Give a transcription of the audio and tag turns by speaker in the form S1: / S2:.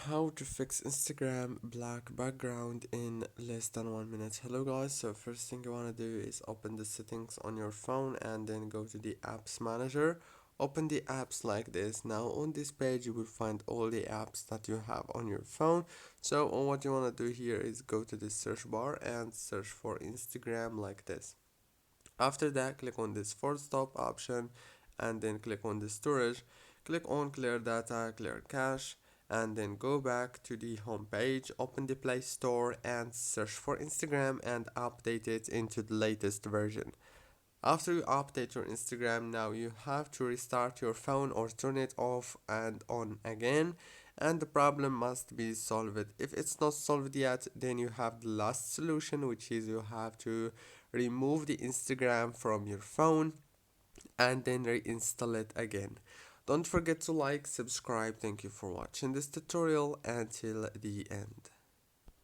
S1: How to fix Instagram black background in less than 1 minute. Hello guys, so first thing you want to do is open the settings on your phone and then go to the apps manager. Open the apps like this. Now on this page you will find all the apps that you have on your phone. So what you want to do here is go to the search bar and search for Instagram like this. After that, click on this forward stop option and then click on the storage. Click on clear data, clear cache, and then go back to the home page, open the Play Store and search for Instagram and update it into the latest version. After you update your Instagram, now you have to restart your phone or turn it off and on again, and the problem must be solved. If it's not solved yet, then you have the last solution, which is you have to remove the Instagram from your phone and then reinstall it again. Don't forget to like, subscribe. Thank you for watching this tutorial until the end.